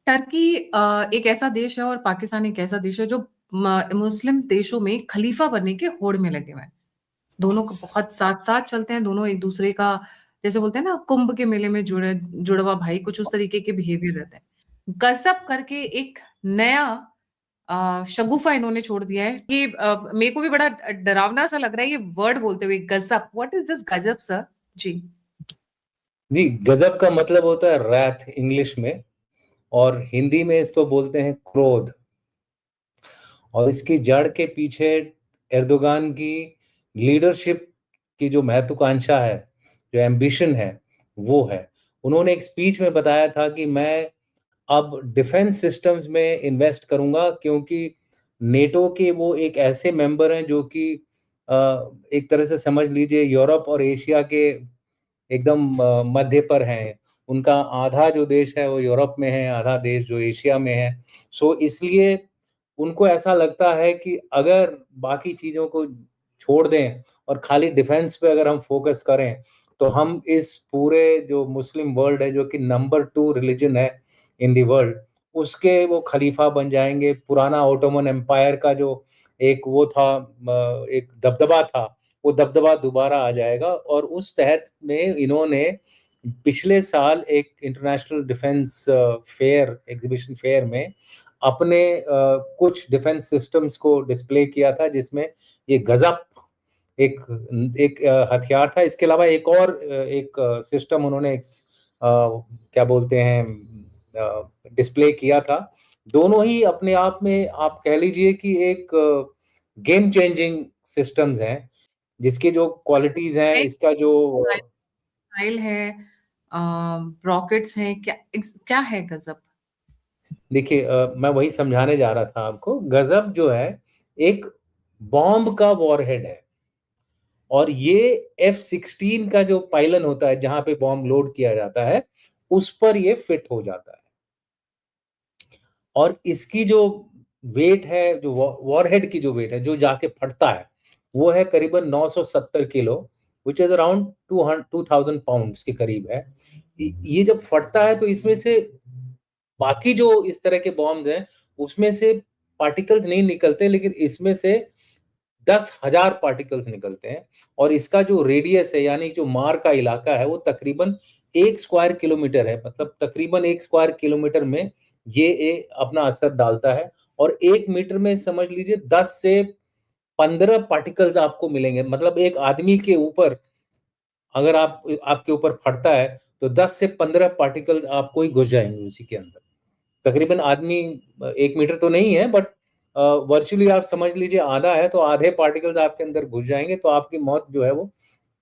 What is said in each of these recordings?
Turkey एक ऐसा देश है और पाकिस्तान एक ऐसा देश है जो मुस्लिम देशों में खलीफा बनने के होड़ में लगे हुए हैं। दोनों को बहुत साथ-साथ चलते हैं, दोनों एक-दूसरे का जैसे बोलते हैं ना कुंभ के मेले में जुड़वा भाई, कुछ उस तरीके के बिहेवियर रहते हैं। गज़ब करके एक नया शगुफ़ा इन्होंने छोड़ दिया है कि मेरे को भी बड़ा डरावना सा लग रहा है ये वर्ड बोलते हुए गज़ब। व्हाट इज़ दिस गज़ब सर? जी। जी, गजब का मतलब होता है रैथ इंग्लिश में, और हिंदी में इसको बोलते हैं क्रोध। और इसकी जड़ के पीछे एर्दोगान की लीडरशिप की जो महत्वाकांक्षा है, जो एम्बिशन है, वो है। उन्होंने एक स्पीच में बताया था कि मैं अब डिफेंस सिस्टम्स में इन्वेस्ट करूंगा, क्योंकि नेटो के वो एक ऐसे मेंबर हैं जो कि एक तरह से समझ लीजिए यूरोप और एशिया के एकदम मध्य पर हैं। उनका आधा जो देश है वो यूरोप में है, आधा देश जो एशिया में है। सो इसलिए उनको ऐसा लगता है कि अगर बाकी चीज़ों को छोड़ दें और खाली डिफेंस पे अगर हम फोकस करें, तो हम इस पूरे जो मुस्लिम वर्ल्ड है, जो कि नंबर 2 रिलीजन है इन द वर्ल्ड, उसके वो खलीफा बन जाएंगे। पुराना ओटोमन एम्पायर का जो एक वो था, एक दबदबा था, वो दबदबा दोबारा आ जाएगा। और उस तहत में इन्होंने पिछले साल एक international defence fair, exhibition fair में अपने कुछ डिफेंस सिस्टम्स को डिस्प्ले किया था, जिसमें ये गजब एक एक हथियार था। इसके अलावा एक और एक सिस्टम उन्होंने क्या बोलते हैं डिस्प्ले किया था। दोनों ही अपने आप में आप कह लीजिए कि एक गेम चेंजिंग सिस्टम्स हैं, जिसकी जो क्वालिटीज हैं, इसका जो मिसाइल है, रॉकेट्स हैं, क्या है गज़ब? देखिए, मैं वही समझाने जा रहा था आपको। गजब जो है एक बॉम्ब का वॉरहेड है, और ये F-16 का जो पाइलन होता है जहां पे बॉम्ब लोड किया जाता है, उस पर ये फिट हो जाता है। और इसकी जो वेट है, जो वॉरहेड की जो वेट है, जो जाके फटता है, वो है करीबन 970 kilo, which is around 2000 pounds के करीब है। ये जब फटता है तो इसमें से बाकी जो इस तरह के बॉम्ब हैं, उसमें से पार्टिकल्स नहीं निकलते, लेकिन इसमें से 10,000 पार्टिकल्स निकलते हैं। और इसका जो रेडियस है, यानी जो मार का इलाका है, वो तकरीबन 1 स्क्वायर किलोमीटर है। मतलब तकरीबन 1 स्क्वायर किलोमीटर में ये अपना असर डालता है। और 1 मीटर में समझ लीजिए 10 से 15 पार्टिकल्स आपको मिलेंगे। मतलब एक आदमी के ऊपर अगर आपके ऊपर फटता है, तो 10 से 15 पार्टिकल्स आपको ही घुस जाएंगे उसी के अंदर। तकरीबन आदमी 1 मीटर तो नहीं है, बट वर्चुअली आप समझ लीजिए आधा है, तो आधे पार्टिकल्स आपके अंदर घुस जाएंगे, तो आपकी मौत जो है वो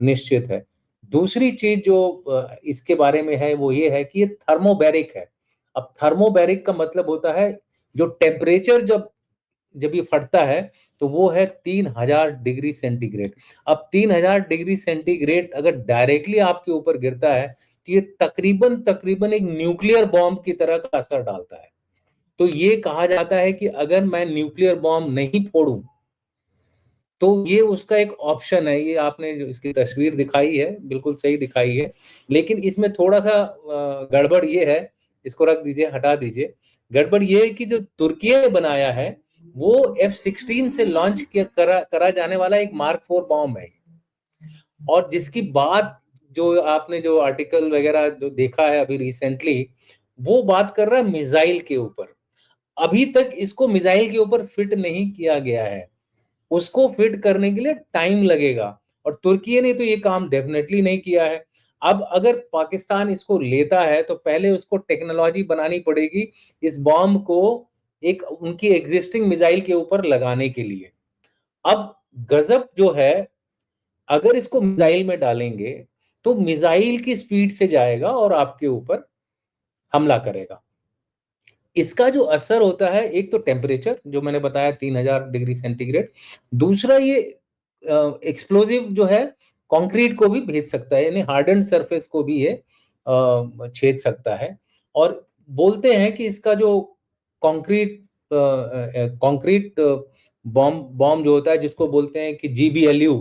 निश्चित है। दूसरी चीज जो इसके बारे में है, वो ये है कि ये थर्मोबैरिक है। अब थर्मोबैरिक का मतलब होता है जो टेम्परेचर जब जब ये फटता है, तो वो है 3000 डिग्री सेंटीग्रेड। अब 3000 डिग्री सेंटीग्रेड अगर डायरेक्टली आपके ऊपर गिरता है, तो ये तकरीबन तकरीबन एक न्यूक्लियर बॉम्ब की तरह का असर डालता है। तो ये कहा जाता है कि अगर मैं न्यूक्लियर बॉम्ब नहीं फोड़ूं, तो ये उसका एक ऑप्शन है। ये आपने जो इसकी तस्वीर दिखाई है, बिल्कुल सही दिखाई है, लेकिन इसमें थोड़ा सा गड़बड़ ये है। इसको रख दीजिए, हटा दीजिए। गड़बड़ ये है कि जो तुर्की ने बनाया है, वो F-16 से लॉन्च किया करा जाने वाला एक मार्क 4 बॉम्ब है। और जिसकी बात, जो आपने जो आर्टिकल वगैरह जो देखा है अभी रिसेंटली, वो बात कर रहा है मिसाइल के ऊपर। अभी तक इसको मिसाइल के ऊपर फिट नहीं किया गया है। उसको फिट करने के लिए टाइम लगेगा, और तुर्की ने तो ये काम डेफिनेटली नहीं किया है। अब अगर पाकिस्तान इसको लेता है, तो पहले उसको टेक्नोलॉजी बनानी पड़ेगी इस बॉम्ब को एक उनकी एग्जिस्टिंग मिसाइल के ऊपर लगाने के लिए। अब गजब जो है, अगर इसको मिसाइल में डालेंगे, तो मिसाइल की स्पीड से जाएगा और आपके ऊपर हमला करेगा। इसका जो असर होता है, एक तो टेम्परेचर जो मैंने बताया 3000 डिग्री सेंटीग्रेड। दूसरा ये एक्सप्लोजिव जो है कंक्रीट को भी भेज सकता है, यानी हार्डन सरफेस को भी ये छेद सकता है। और बोलते हैं कि इसका जो कंक्रीट कंक्रीट बॉम्ब बॉम्ब जो होता है, जिसको बोलते हैं कि GBLU,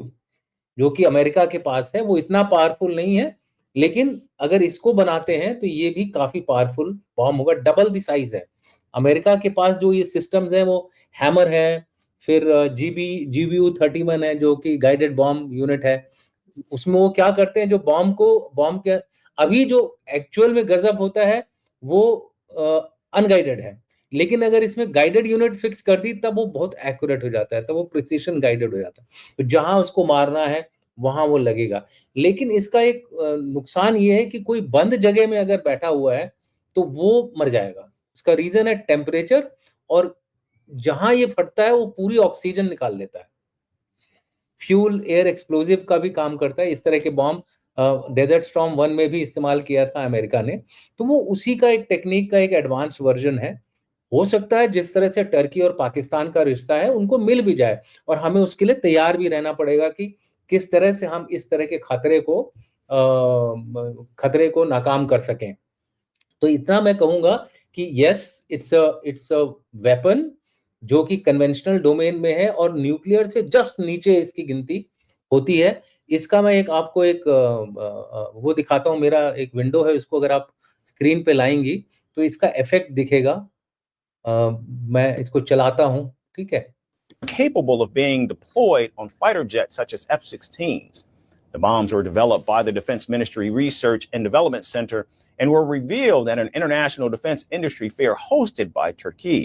जो कि अमेरिका के पास है, वो इतना पावरफुल नहीं है। लेकिन अगर इसको बनाते हैं तो ये भी काफी पावरफुल बॉम्ब होगा, डबल द साइज है। अमेरिका के पास जो ये सिस्टम्स है वो हैमर है, फिर जीबीयू 31 है जो कि गाइडेड बॉम्ब यूनिट है। उसमें वो क्या करते हैं, जो बॉम्ब के अभी जो एक्चुअल में गजब होता है वो अनगाइडेड है, लेकिन अगर इसमें गाइडेड यूनिट फिक्स कर दी तब वो बहुत एक्यूरेट हो जाता है, तब वो प्रिसिशन गाइडेड हो जाता है, तो जहां उसको मारना है वहां वो लगेगा। लेकिन इसका एक नुकसान ये है कि कोई बंद जगह में अगर बैठा हुआ है तो वो मर जाएगा। उसका रीजन है टेम्परेचर, और जहां ये फटता है वो पूरी ऑक्सीजन निकाल लेता है। फ्यूल एयर एक्सप्लोजिव का भी काम करता है। इस तरह के बॉम्ब डेजर्ट स्टॉर्म 1 में भी इस्तेमाल किया था अमेरिका ने, तो वो उसी का एक टेक्निक का एक एडवांस वर्जन है। हो सकता है जिस तरह से टर्की और पाकिस्तान का रिश्ता है उनको मिल भी जाए, और हमें उसके लिए तैयार भी रहना पड़ेगा कि किस तरह से हम इस तरह के खतरे को नाकाम कर सकें। तो इतना मैं कहूंगा कि यस, इट्स अ वेपन जो कि कन्वेंशनल डोमेन में है, और न्यूक्लियर से जस्ट नीचे इसकी गिनती होती है। इसका मैं एक आपको एक वो दिखाता हूँ, मेरा एक विंडो है, उसको अगर आप स्क्रीन पे लाएंगी तो इसका इफेक्ट दिखेगा। मैं इसको चलाता हूँ, ठीक है। Capable of being deployed on fighter jets such as F-16s. The bombs were developed by the Defense Ministry Research and Development Center and were revealed at an international defense industry fair hosted by Turkey.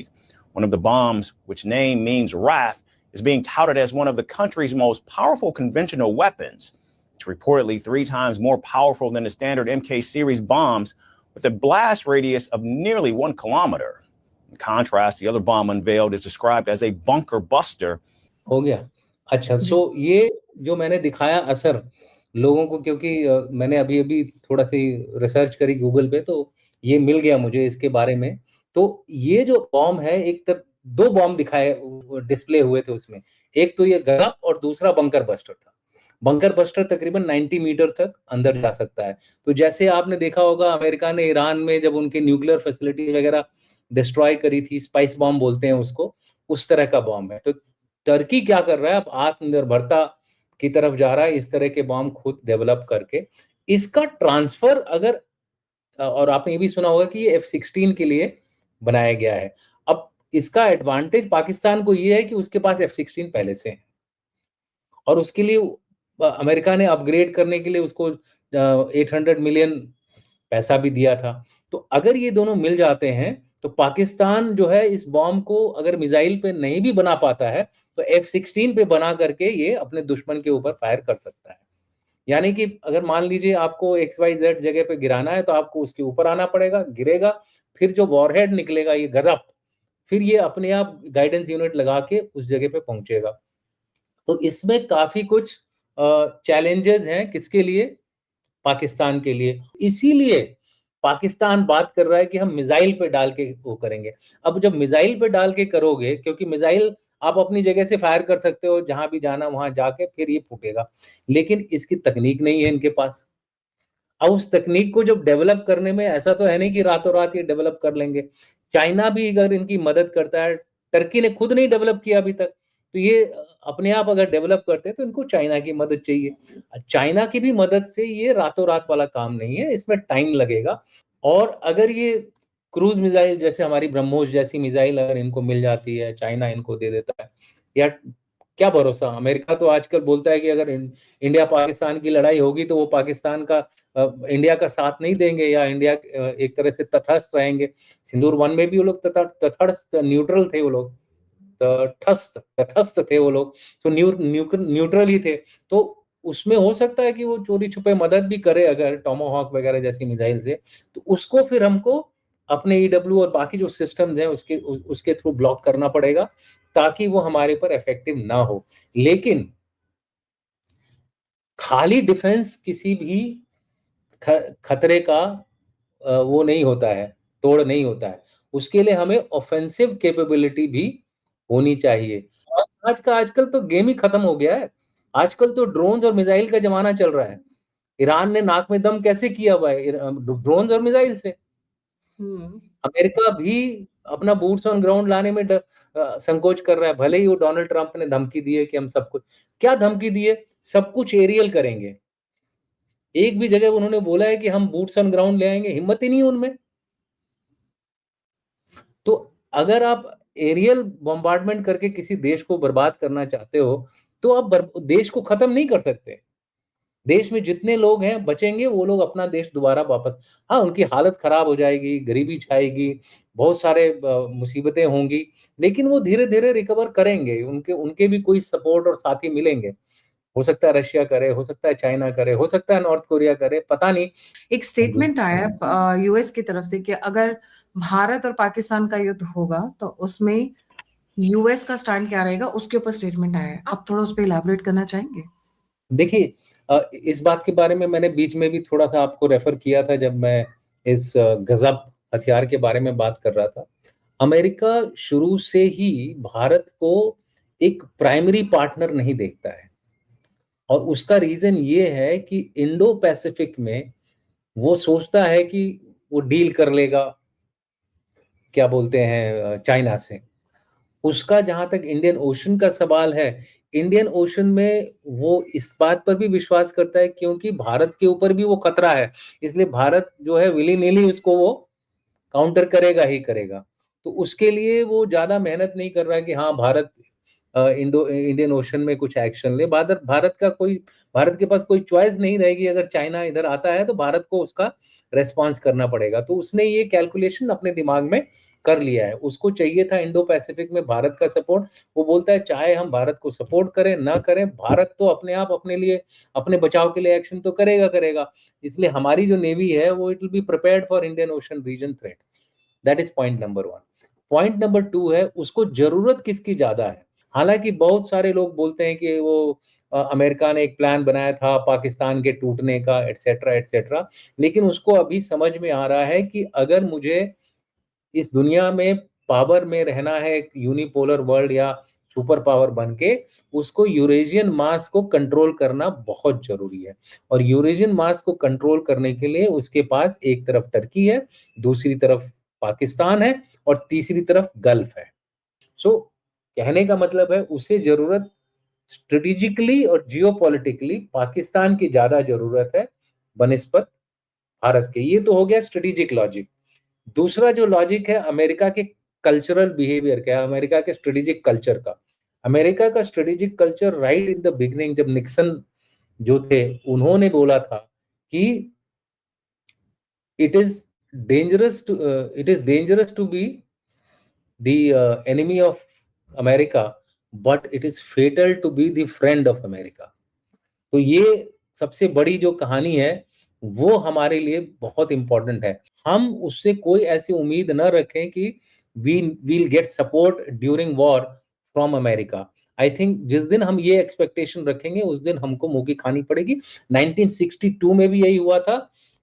One of the bombs, which name means wrath, is being touted as one of the country's most powerful conventional weapons. It's reportedly 3 times more powerful than the standard MK series bombs, with a blast radius of nearly 1 kilometer. In contrast, the other bomb unveiled is described as a bunker buster. हो गया। अच्छा, जी। सो ये जो मैंने दिखाया असर लोगों को, क्योंकि मैंने अभी अभी थोड़ा सी रिसर्च करी गूगल पे, तो ये मिल गया मुझे इसके बारे में। तो ये जो बॉम्ब है, एक तक 2 बॉम्ब दिखाए डिस्प्ले हुए थे उसमें। एक तो ये गरप और दूसरा बंकर बस्टर था। बंकर बस्टर तकरीबन 90 मीटर तक अंदर जा सकता है। तो जैसे आपने देखा होगा अमेरिका ने ईरान में जब उनके न्यूक्लियर फैसिलिटीज वगैरह डिस्ट्रॉय करी थी, स्पाइस बॉम्ब बोलते हैं उसको, उस तरह का बॉम्ब है। तो टर्की क्या कर रहा है, अब आत्मनिर्भरता की तरफ जा रहा है, इस तरह के बॉम्ब खुद डेवलप करके। इसका ट्रांसफर अगर और आपने ये भी सुना होगा कि ये F-16 के लिए बनाया गया है। अब इसका एडवांटेज पाकिस्तान को ये है कि उसके पास F-16 पहले से है, और उसके लिए अमेरिका ने अपग्रेड करने के लिए उसको 800 मिलियन पैसा भी दिया था। तो अगर ये दोनों मिल जाते हैं तो पाकिस्तान जो है इस बॉम्ब को अगर मिसाइल पे नहीं भी बना पाता है तो F-16 पे बना करके ये अपने दुश्मन के ऊपर फायर कर सकता है। यानी कि अगर मान लीजिए आपको XYZ जगह पे गिराना है तो आपको उसके ऊपर आना पड़ेगा, गिरेगा, फिर जो वॉरहेड निकलेगा ये गजब, फिर ये अपने आप गाइडेंस यूनिट लगा के उस जगह पे पहुंचेगा। तो इसमें काफी कुछ चैलेंजेस हैं, किसके लिए? पाकिस्तान के लिए। इसीलिए पाकिस्तान बात कर रहा है कि हम मिसाइल पे डाल के वो करेंगे। अब जब मिसाइल पे डाल के करोगे, क्योंकि मिसाइल आप अपनी जगह से फायर कर सकते हो, जहां भी जाना वहां जाके फिर ये फूटेगा, लेकिन इसकी तकनीक नहीं है इनके पास। अब उस तकनीक को जब डेवलप करने में, ऐसा तो है नहीं कि रातों रात ये डेवलप कर लेंगे। चाइना भी अगर इनकी मदद करता है, टर्की ने खुद नहीं डेवलप किया अभी तक, तो ये अपने आप अगर डेवलप करते हैं तो इनको चाइना की मदद चाहिए। चाइना की भी मदद से ये रातों रात वाला काम नहीं है, इसमें टाइम लगेगा। और अगर ये क्रूज मिसाइल जैसे हमारी ब्रह्मोस जैसी मिसाइल अगर इनको मिल जाती है, चाइना इनको दे देता है, या क्या भरोसा। अमेरिका तो आजकल बोलता है कि अगर इंडिया पाकिस्तान की लड़ाई होगी तो वो पाकिस्तान का इंडिया का साथ नहीं देंगे, या इंडिया एक तरह से तटस्थ रहेंगे। सिंदूर 1 में भी वो लोग तटस्थ न्यूट्रल थे, वो लोग तटस्थ थे वो लोग, तो न्यूट्रल ही थे। तो उसमें हो सकता है कि वो चोरी छुपे मदद भी करे अगर टोमाहॉक वगैरह जैसी मिसाइल से, तो उसको फिर हमको अपने ईडब्ल्यू और बाकी जो सिस्टम्स हैं उसके थ्रू ब्लॉक करना पड़ेगा, ताकि वो हमारे पर इफेक्टिव ना हो। लेकिन खाली डिफेंस किसी भी खतरे का वो नहीं होता है, तोड़ नहीं होता है। उसके लिए हमें ऑफेंसिव कैपेबिलिटी भी होनी चाहिए। और आजकल तो गेम ही खत्म हो गया है। आजकल तो ड्रोन्स और मिसाइल का जमाना चल रहा है। ईरान ने नाक में दम कैसे किया हुआ है? ड्रोन्स और मिसाइल से। अमेरिका भी अपना बूट्स ऑन ग्राउंड लाने में संकोच कर रहा है। भले ही वो डोनाल्ड ट्रंप ने धमकी दी है कि हम सब कुछ, क्या धमकी दी है? सब कुछ एरियल करेंगे। एक भी जगह उन्होंने बोला है कि हम बूट्स ऑन ग्राउंड ले आएंगे, हिम्मत ही नहीं है उनमें। तो अगर आप एरियल बॉम्बार्डमेंट करके किसी देश को बर्बाद करना चाहते हो, तो आप देश को खत्म नहीं कर सकते। देश में जितने लोग हैं बचेंगे, वो लोग अपना देश दोबारा वापस, हाँ, उनकी हालत खराब हो जाएगी, गरीबी छाएगी, बहुत सारे मुसीबतें होंगी, लेकिन वो धीरे-धीरे रिकवर करेंगे। उनके उनके भी कोई सपोर्ट और साथी मिलेंगे। हो सकता है रशिया करे, हो सकता है चाइना करे, हो सकता है नॉर्थ कोरिया करे, पता नहीं। एक स्टेटमेंट आया यूएस की तरफ से कि अगर भारत और पाकिस्तान का युद्ध होगा तो उसमें यूएस का स्टैंड क्या रहेगा, उसके ऊपर स्टेटमेंट आया है। आप थोड़ा उस पे इलैबोरेट करना चाहेंगे? देखिए, इस बात के बारे में मैंने बीच में भी थोड़ा-सा आपको रेफ़र किया था जब मैं इस गज़ब हथियार के बारे में बात कर रहा था। अमेरिका शुरू से ही भारत को एक प्राइमरी पार्टनर नहीं देखता है, और उसका रीज़न ये है कि इंडो पैसिफिक में वो सोचता है कि वो डील कर लेगा, क्या बोलते हैं, चाइना से। उसका जहाँ तक इंडियन ओशन का सवाल है, इंडियन ओशन में वो इस बात पर भी विश्वास करता है क्योंकि भारत के ऊपर भी वो खतरा है, इसलिए भारत जो है विली-निली उसको वो काउंटर करेगा ही करेगा। तो उसके लिए वो ज़्यादा मेहनत नहीं कर रहा है कि हाँ, भारत इंडियन ओशन में कुछ एक्शन ले। भारत के पास कोई चॉइस नहीं रहेगी, अगर चाइना इधर आता है तो भारत को उसका रिस्पॉन्स करना पड़ेगा। तो उसने ये कैलकुलेशन अपने दिमाग में कर लिया है। उसको चाहिए था इंडो पैसिफिक में भारत का सपोर्ट। वो बोलता है चाहे हम भारत को सपोर्ट करें, ना करें, भारत तो अपने आप अपने लिए, अपने बचाव के लिए एक्शन तो करेगा करेगा। इसलिए हमारी जो नेवी है वो it will be prepared for Indian ocean region threat. That is point number 1। Point number 2 है, उसको ज़रूरत किसकी ज़्यादा है? हालाँकि बहुत सारे लोग बोलते हैं कि वो अमेरिका ने एक प्लान बनाया था पाकिस्तान के टूटने का, एटसेट्रा, एटसेट्रा। लेकिन उसको अभी समझ में आ रहा है कि अगर मुझे इस दुनिया में पावर में रहना है, एक यूनिपोलर वर्ल्ड या सुपर पावर बन के, उसको यूरेशियन मास को कंट्रोल करना बहुत ज़रूरी है। और यूरेशियन मास को कंट्रोल करने के लिए उसके पास एक तरफ टर्की है, दूसरी तरफ पाकिस्तान है और तीसरी तरफ गल्फ है। सो कहने का मतलब है उसे ज़रूरत स्ट्रेटेजिकली और जियोपॉलिटिकली पाकिस्तान की ज़्यादा ज़रूरत है बनिस्बत भारत के। ये तो हो गया स्ट्रेटेजिक लॉजिक। दूसरा जो लॉजिक है अमेरिका के कल्चरल बिहेवियर का, अमेरिका के स्ट्रेटेजिक कल्चर का। अमेरिका का strategic culture right in the beginning, जब निक्सन जो थे उन्होंने बोला था कि it is dangerous to be the enemy of America, but it is fatal to be the friend of America. तो ये सबसे बड़ी जो कहानी है वो हमारे लिए बहुत इंपॉर्टेंट है। हम उससे कोई ऐसी उम्मीद न रखें कि we will get support during war from America. I think जिस दिन हम ये एक्सपेक्टेशन रखेंगे उस दिन हमको मुंह की खानी पड़ेगी। 1962 में भी यही हुआ था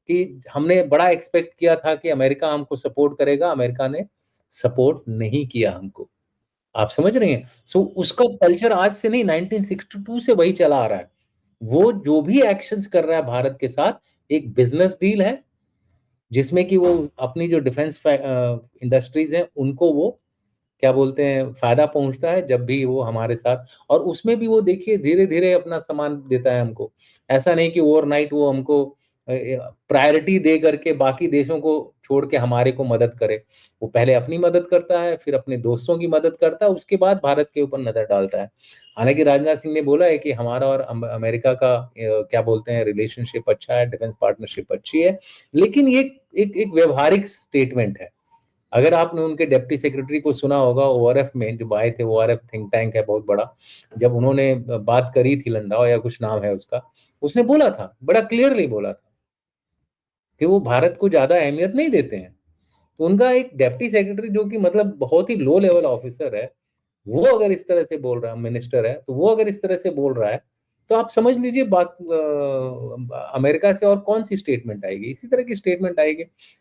कि हमने बड़ा एक्सपेक्ट किया था कि अमेरिका हमको सपोर्ट करेगा, अमेरिका ने सपोर्ट नहीं किया हमको। आप समझ रहे हैं? सो उसका कल्चर आज से नहीं, 1962 से वही चला आ रहा है। वो जो भी एक्शंस कर रहा है भारत के साथ, एक बिज़नेस डील है, जिसमें कि वो अपनी जो डिफेंस इंडस्ट्रीज़ हैं, उनको वो क्या बोलते हैं, फ़ायदा पहुँचता है जब भी वो हमारे साथ, और उसमें भी वो देखिए धीरे-धीरे अपना सामान देता है हमको। ऐसा नहीं कि ओवरनाइट वो हमको प्रायोरिटी दे करके बाकी देशों को छोड़ के हमारे को मदद करे। वो पहले अपनी मदद करता है, फिर अपने दोस्तों की मदद करता है, उसके बाद भारत के ऊपर नज़र डालता है। हालाँकि राजनाथ सिंह ने बोला है कि हमारा और अमेरिका का क्या बोलते हैं, रिलेशनशिप अच्छा है, डिफेंस पार्टनरशिप अच्छी है। लेकिन ये एक व्यावहारिक स्टेटमेंट है। अगर आपने उनके डिप्टी सेक्रेटरी को सुना होगा ओआरएफ में, जब आए थे, ओआरएफ थिंक टैंक है बहुत बड़ा, जब उन्होंने बात करी थी, लंडावा या कुछ नाम है उसका, उसने बोला था, बड़ा क्लियरली बोला था कि वो भारत को ज़्यादा अहमियत नहीं देते हैं। तो उनका एक डिप्टी सेक्रेटरी जो कि मतलब बहुत ही लो लेवल ऑफिसर है, वो अगर इस तरह से बोल रहा है, मिनिस्टर है, तो वो अगर इस तरह से बोल रहा है, तो आप समझ लीजिए अमेरिका से और कौन सी स्टेटमेंट आएगी, इसी तरह की स्टेटमेंट आएगी।